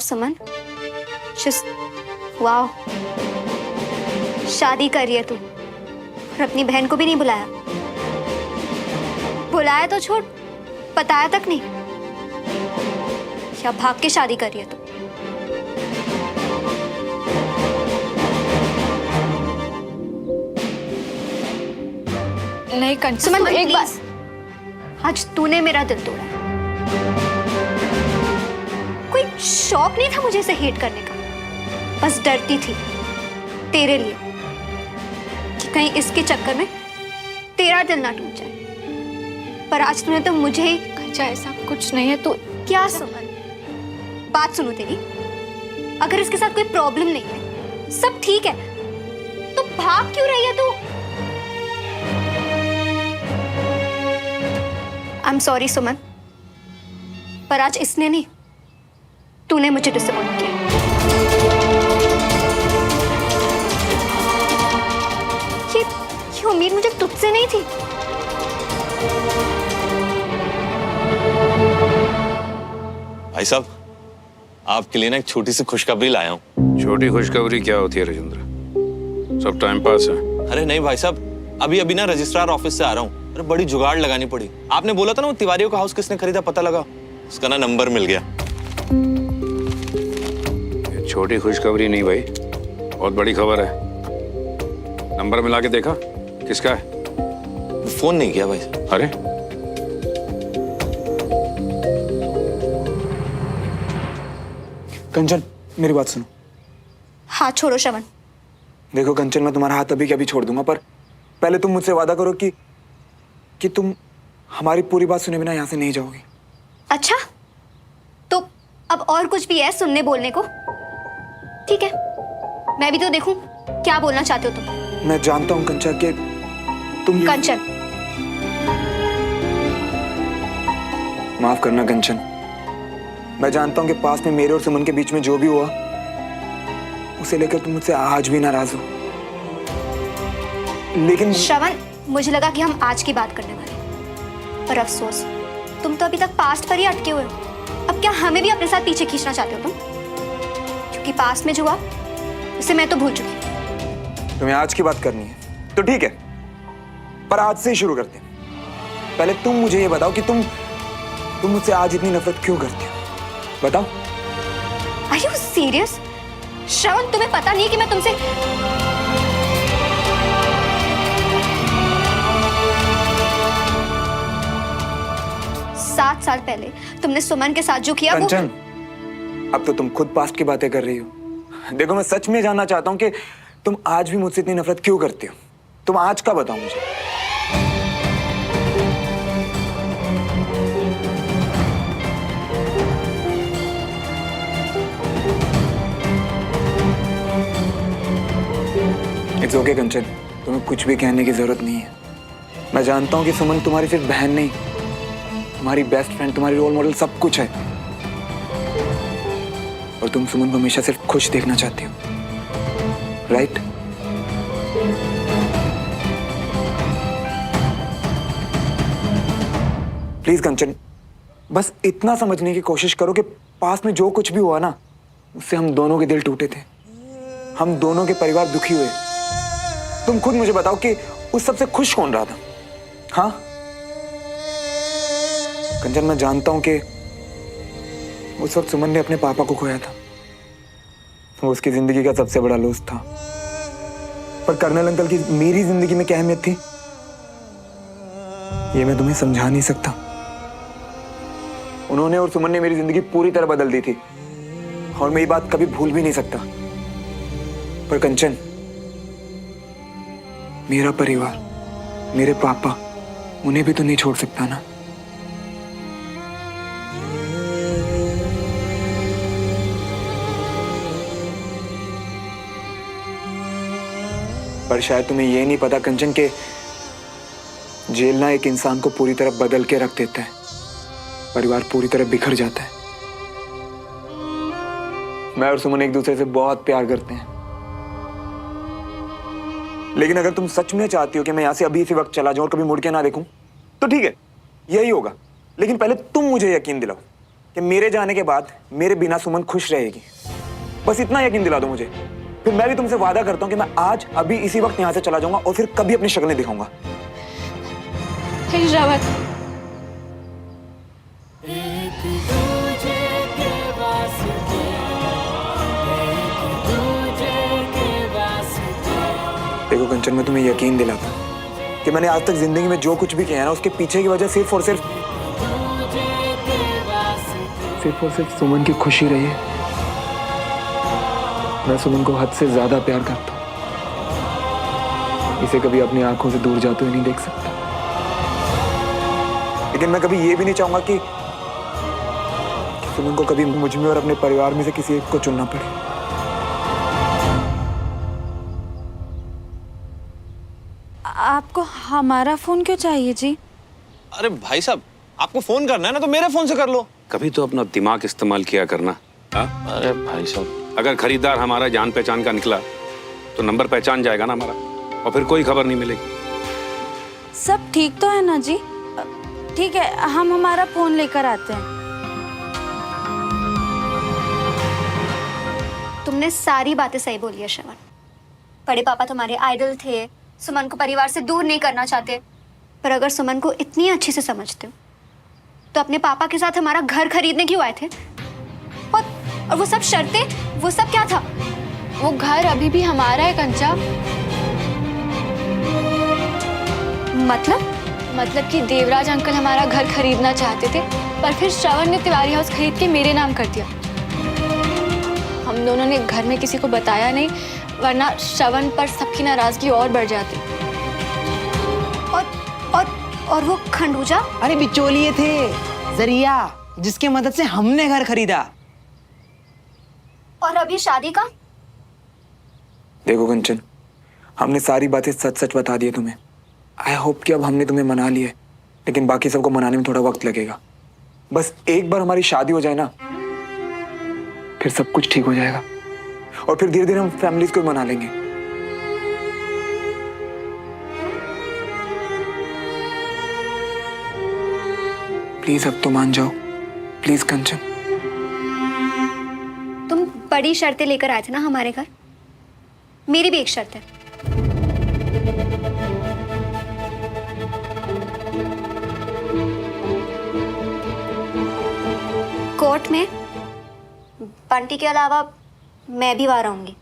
समन, wow, शादी कर रही है तू और अपनी बहन को भी नहीं बुलाया। बुलाया तो छोड़, बताया तक नहीं। क्या भाग के शादी कर रही है तू? नहीं सुमन, एक बार, आज तूने मेरा दिल तोड़ा। कोई शौक नहीं था मुझे इसे हेट करने का, बस डरती थी तेरे लिए कि कहीं इसके चक्कर में तेरा दिल ना टूट जाए। पर आज तूने तो मुझे ही। अच्छा, ऐसा कुछ नहीं है। तो क्या सुमन, बात सुनो तेरी। अगर इसके साथ कोई प्रॉब्लम नहीं है, सब ठीक है, तो भाग क्यों रही है तू? आई एम सॉरी सुमन, पर आज इसने नहीं, तूने मुझे डिसअपॉइंट किया। ये उम्मीद मुझे तुझसे नहीं थी। भाई साहब, आपके लिए ना एक छोटी सी खुशखबरी लाया हूँ। छोटी खुशखबरी क्या होती है राजेंद्र? सब टाइम पास है। अरे नहीं भाई साहब, अभी अभी ना रजिस्ट्रार ऑफिस से आ रहा हूँ। अरे बड़ी जुगाड़ लगानी पड़ी। आपने बोला था ना वो तिवारियों का हाउस किसने खरीदा, पता लगा, उसका ना नंबर मिल गया। ये छोटी खुशखबरी नहीं भाई, बहुत बड़ी खबर है। नंबर मिला के देखा किसका है? फोन नहीं किया भाई साहब। अरे कंचन, मेरी बात सुनो। हाथ छोड़ो श्रवण। देखो कंचन, मैं तुम्हारा हाथ अभी के अभी छोड़ दूंगा, पर पहले तुम मुझसे वादा करो कि तुम हमारी पूरी बात सुने बिना यहाँ से नहीं जाओगी। अच्छा, तो अब और कुछ भी है सुनने बोलने को? ठीक है, मैं भी तो देखूं क्या बोलना चाहते हो तुम। मैं जानता हूँ कंचन कि तुम। कंचन, माफ करना कंचन, मैं जानता हूँ कि पास में मेरे और सुमन के बीच में जो भी हुआ उसे लेकर तुम मुझसे आज भी नाराज हो, लेकिन श्रवण, मुझे लगा कि हम आज की बात करने वाले हैं, पर अफसोस तुम तो अभी तक पास्ट पर ही अटके हुए हो। अब क्या हमें भी अपने साथ पीछे खींचना चाहते हो तुम? क्योंकि पास्ट में जो हुआ उसे मैं तो भूल चुकी हूँ। तुम्हें आज की बात करनी है तो ठीक है, पर आज से ही शुरू करते हैं। पहले तुम मुझे ये बताओ कि तुम मुझसे आज इतनी नफरत क्यों करते हो, बताओ। Are you serious? श्रवण, तुम्हें पता नहीं कि मैं तुमसे। 7 साल पहले तुमने सुमन के साथ जो किया कंचन, अब तो तुम खुद पास्ट की बातें कर रही हो। देखो, मैं सच में जानना चाहता हूँ कि तुम आज भी मुझसे इतनी नफरत क्यों करते हो। तुम आज का बताओ मुझे। इट्स ओके कंचन, तुम्हें कुछ भी कहने की जरूरत नहीं है। मैं जानता हूँ कि सुमन तुम्हारी सिर्फ बहन नहीं, तुम्हारी बेस्ट फ्रेंड, तुम्हारी रोल मॉडल सब कुछ है, और तुम सुमन को हमेशा सिर्फ खुश देखना चाहती हो, राइट? प्लीज कंचन, बस इतना समझने की कोशिश करो कि पास में जो कुछ भी हुआ ना, उससे हम दोनों के दिल टूटे थे, हम दोनों के परिवार दुखी हुए। तुम खुद मुझे बताओ कि उस सबसे खुश कौन रहा था? हाँ कंचन, मैं जानता हूं कि उस वक्त सुमन ने अपने पापा को खोया था, वो उसकी जिंदगी का सबसे बड़ा लॉस था। पर कर्नल अंकल की मेरी जिंदगी में क्या अहमियत थी, ये मैं तुम्हें समझा नहीं सकता। उन्होंने और सुमन ने मेरी जिंदगी पूरी तरह बदल दी थी, और मैं ये बात कभी भूल भी नहीं सकता। पर कंचन, मेरा परिवार, मेरे पापा, उन्हें भी तो नहीं छोड़ सकता ना। पर शायद तुम्हें यह नहीं पता कंचन के जेल ना एक इंसान को पूरी तरह बदल के रख देता है, परिवार पूरी तरह बिखर जाता है। मैं और सुमन एक दूसरे से बहुत प्यार करते हैं, लेकिन अगर तुम सच में चाहती हो कि मैं यहां से अभी इसी वक्त चला जाऊं और कभी मुड़ के ना देखूं, तो ठीक है, यही होगा। लेकिन पहले तुम मुझे यकीन दिलाओ कि मेरे जाने के बाद मेरे बिना सुमन खुश रहेगी। बस इतना यकीन दिला दो मुझे, फिर मैं भी तुमसे वादा करता हूँ कि मैं आज अभी इसी वक्त यहाँ से चला जाऊंगा और फिर कभी अपनी शक्ल नहीं दिखाऊंगा। हे श्रवण, देखो कंचन, मैं तुम्हें यकीन दिलाता हूँ कि मैंने आज तक जिंदगी में जो कुछ भी किया है ना, उसके पीछे की वजह सिर्फ और सिर्फ सुमन की खुशी रही है। मैं सुमन को हद से ज्यादा प्यार करता हूँ, इसे कभी अपनी आंखों से दूर जाते हुए नहीं देख सकता। लेकिन मैं कभी ये भी नहीं चाहूंगा कि सुमन को कभी मुझ में और अपने परिवार में से किसी एक को चुनना पड़े। आपको हमारा फोन क्यों चाहिए जी? अरे भाई साहब, आपको फोन करना है ना तो मेरे फोन से कर लो। कभी तो अपना दिमाग इस्तेमाल किया करना। हाँ? अरे भाई साहब, अगर खरीदार हमारा जान पहचान का निकला तो नंबर पहचान जाएगा ना हमारा, और फिर कोई खबर नहीं मिलेगी। सब ठीक तो है ना जी? ठीक है, हम हमारा फोन लेकर आते हैं। तुमने सारी बातें सही बोली है श्रवण। बड़े पापा तुम्हारे आइडल थे, सुमन को परिवार से दूर नहीं करना चाहते। पर अगर सुमन को इतनी अच्छे से समझते हो तो अपने पापा के साथ हमारा घर खरीदने क्यों आए थे? और वो सब शर्तें, वो सब क्या था? वो घर अभी भी हमारा है कंचा। मतलब कि देवराज अंकल हमारा घर खरीदना चाहते थे, पर फिर श्रवण ने तिवारी हाउस खरीद के मेरे नाम कर दिया। हम दोनों ने घर में किसी को बताया नहीं, वरना श्रवण पर सबकी नाराजगी और बढ़ जाती। और वो खंडूजा? अरे बिचौलिए थे, जरिया, जिसकी मदद से हमने घर खरीदा। और अभी शादी का? देखो कंचन, हमने सारी बातें सच सच बता दी है तुम्हें। आई होप कि अब हमने तुम्हें मना लिया है, लेकिन बाकी सबको मनाने में थोड़ा वक्त लगेगा। बस एक बार हमारी शादी हो जाए ना, फिर सब कुछ ठीक हो जाएगा और फिर धीरे धीरे हम फैमिलीज को भी मना लेंगे। प्लीज अब तो मान जाओ, प्लीज कंचन। तुम बड़ी शर्तें लेकर आए थे ना हमारे घर, मेरी भी एक शर्त है। कोर्ट में बंटी के अलावा मैं भी वहां रहूंगी।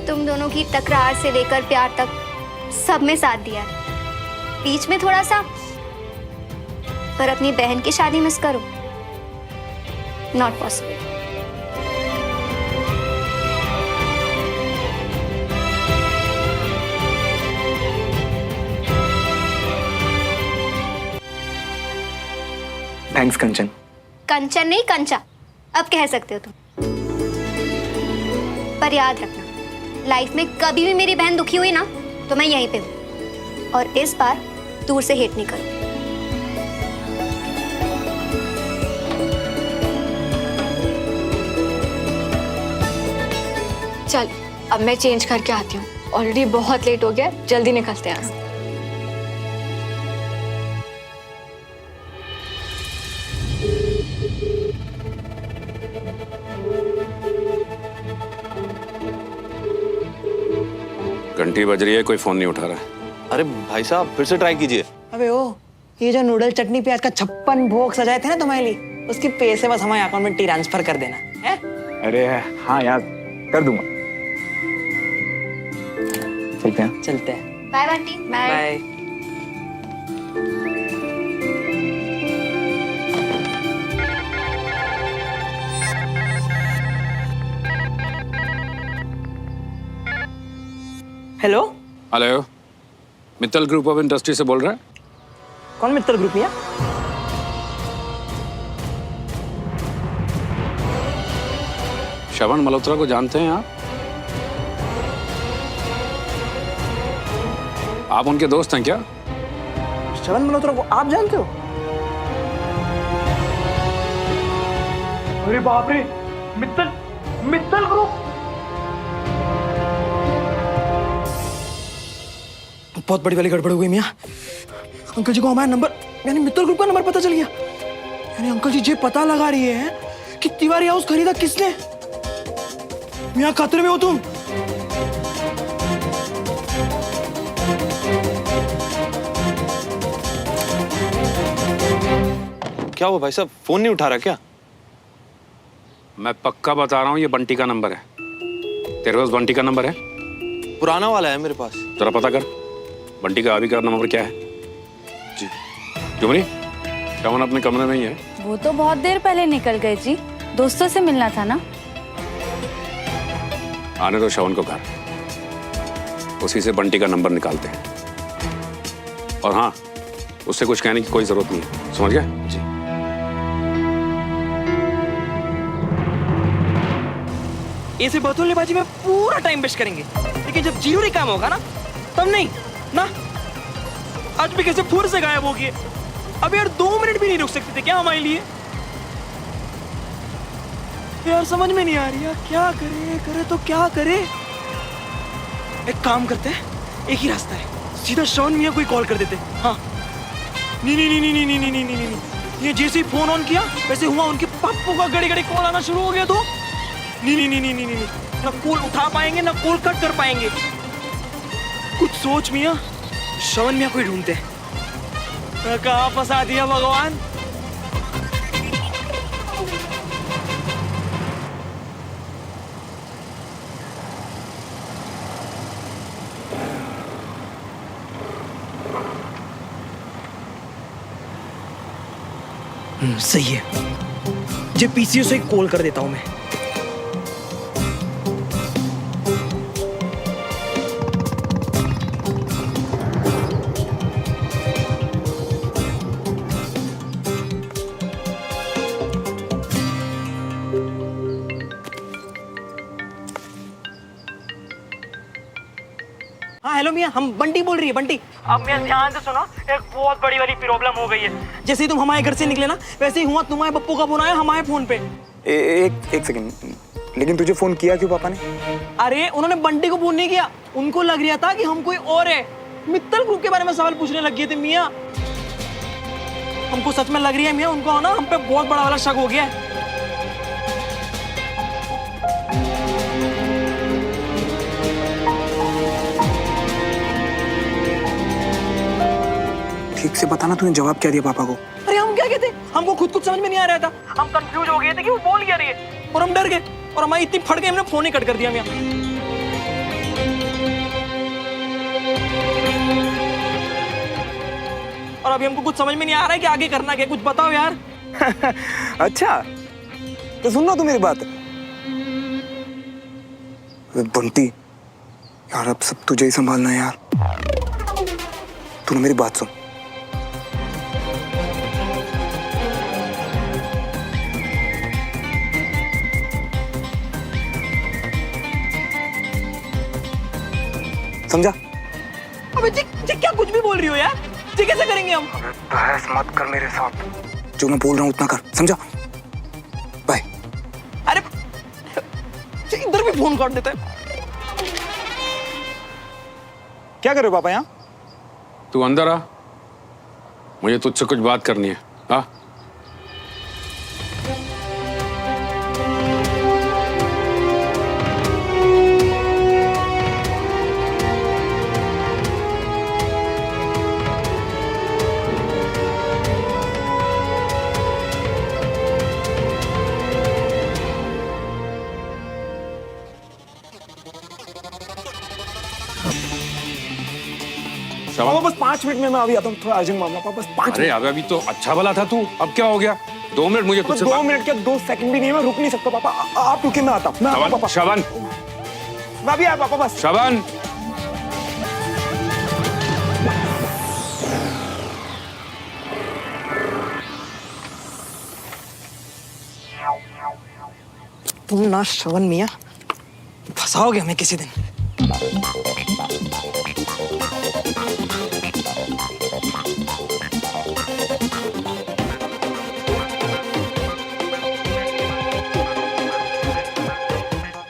तुम दोनों की तकरार से लेकर प्यार तक सब में साथ दिया है। बीच में थोड़ा सा, पर अपनी बहन की शादी मिस करो, नॉट पॉसिबल। थैंक्स कंचन। कंचन नहीं, कंचा अब कह सकते हो तुम। पर याद रखना, लाइफ में कभी भी मेरी बहन दुखी हुई ना तो मैं यहीं पे हूं, और इस बार दूर से हेट नहीं करूं। चल, अब मैं चेंज करके आती हूँ। ऑलरेडी बहुत लेट हो गया, जल्दी निकलते हैं। घंटी बज रही है, कोई फोन नहीं उठा रहा है। अरे भाई साहब, फिर से ट्राई कीजिए। अबे ओ, ये जो नूडल चटनी प्याज का 56 भोग सजाए थे ना तुम्हारे लिए, उसके पैसे बस हमारे अकाउंट में ट्रांसफर कर देना है। अरे हाँ यार, कर दूंगा। चलते हैं। चलते हैं। Bye Bunty. Bye. Hello, hello, Mittal group of industry से बोल रहे हैं? कौन मित्तल ग्रुप या? श्रवण मल्होत्रा को जानते हैं आप? आप उनके दोस्त हैं क्या? श्रवण मल्होत्रा को आप जानते हो? अरे बाप रे, मित्तल ग्रुप। बहुत बड़ी वाली गड़बड़ हो गई मियाँ। अंकल जी को हमारा नंबर यानी मित्तल ग्रुप का नंबर पता चल गया। यानी अंकल जी ये पता लगा रही है कि तिवारी हाउस खरीदा किसने। मियाँ खतरे में हो तुम। क्या हुआ भाई साहब, फोन नहीं उठा रहा क्या? मैं पक्का बता रहा हूँ, ये बंटी का नंबर है। तेरे पास बंटी का नंबर है? पुराना वाला है मेरे पास। जरा पता कर बंटी का अभी का नंबर क्या है। जी। जुमरी, श्रवण अपने कमरे में ही है। वो तो बहुत देर पहले निकल गए जी, दोस्तों से मिलना था ना। आने दो श्रवण को घर, उसी से बंटी का नंबर निकालते हैं। और हाँ, उससे कुछ कहने की कोई जरूरत नहीं है, समझ गया? जी। ऐसे बतौलेबाजी में पूरा टाइम वेस्ट करेंगे, लेकिन जब जरूरी काम होगा ना तब नहीं ना। आज भी कैसे फुर से गायब हो गए। अब यार 2 मिनट भी नहीं रुक सकते थे क्या हमारे लिए? यार समझ में नहीं आ रही यार, क्या करे तो क्या करे। एक काम करते हैं, एक ही रास्ता है, सीधा श्रवण मियां को ही कॉल कर देते। हाँ नहीं नहीं नहीं नहीं नहीं नहीं नहीं नहीं नहीं, ये जैसे ही फोन ऑन किया वैसे हुआ उनके पप्पू का घड़ी घड़ी कॉल आना शुरू हो गया। तो नहीं नहीं नहीं नहीं नहीं नहीं, ना कॉल उठा पाएंगे ना कॉल कट कर पाएंगे। कुछ सोच मियां, श्रवण मियां को ही ढूंढते हैं। कहाँ फंसा दिया भगवान। सही है, जे पीसीओ से कॉल कर देता हूं मैं। हाँ हेलो मियाँ, हम बंटी बोल रही है, बंटी। अब मियाँ ध्यान से सुनो, एक बहुत बड़ी वाली प्रॉब्लम हो गई है। जैसे ही तुम हमारे घर से निकले ना वैसे ही हुआ तुम्हारे पप्पू का फोन आया हमारे फोन पे। एक सेकंड, लेकिन तुझे फोन किया क्यों पापा ने? अरे उन्होंने बंटी को फोन नहीं किया, उनको लग रहा था कि हम कोई और है। मित्तल ग्रुप के बारे में सवाल पूछने लग गए थे मियाँ। हमको सच में लग रही है मियाँ, उनको ना हम पे बहुत बड़ा वाला शक हो गया है। ठीक से बताना, तूने जवाब क्या दिया पापा को? अरे हम क्या कहते, हमको खुद कुछ समझ में नहीं आ रहा था। हम कंफ्यूज हो गए थे कि वो बोल क्या रही है और हम डर गए और हमारी इतनी फट गई, हमने फोन ही कट कर दिया मियाँ। और अभी हमको कुछ समझ में नहीं आ रहा है कि आगे करना क्या, कुछ बताओ यार। अच्छा तो सुन ना तू मेरी बात। बंटी यार, अब सब तुझे ही संभालना है यार। तूने मेरी बात सुन। समझा? अबे जी क्या कुछ भी बोल रही हो यार, जी कैसे करेंगे हम? बहस मत कर मेरे साथ, जो मैं बोल रहा हूँ उतना कर, समझा? बाय। अरे इधर भी फोन काट देता है। क्या कर रहे हो पापा यहाँ? तू अंदर आ, मुझे तुझसे कुछ बात करनी है। हाँ पापा बस 5 मिनट में मैं अभी आता हूँ, थोड़ा अर्जेंट मामला पापा, बस 5 अरे अभी तो अच्छा भला था तू, अब क्या हो गया? 2 मिनट मुझे तुझसे 2 मिनट क्या 2 सेकंड भी नहीं, मैं रुक नहीं सकता पापा। आप रुके, मैं आता हूँ। मैं आता हूँ पापा। श्रवण, मैं अभी आया पापा, बस। श्रवण, तुम ना श्रवण मियाँ फंसाओगे हमें किसी दिन।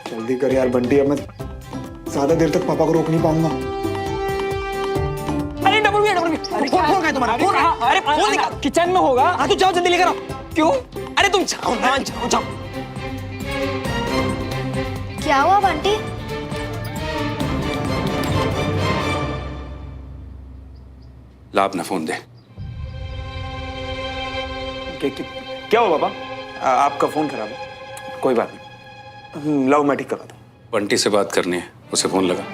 जल्दी कर यार बंटी, अब मैं ज्यादा देर तक पापा को रोक नहीं पाऊंगा। तुम्हारा फोन? अरे फोन निकाल। किचन में होगा। हाँ तो जाओ जल्दी लेकर आओ। क्यों? अरे तुम जाओ ना, जाओ जाओ। क्या हुआ बंटी? ला अपना फोन दे। क्या हुआ पापा? आपका फोन खराब है? कोई बात नहीं, लाओ मैं ठीक करवाता हूँ। बंटी से बात करनी है, उसे फोन लगा।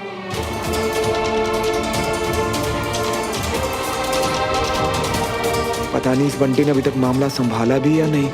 पता नहीं इस बंटी ने अभी तक मामला संभाला भी या नहीं।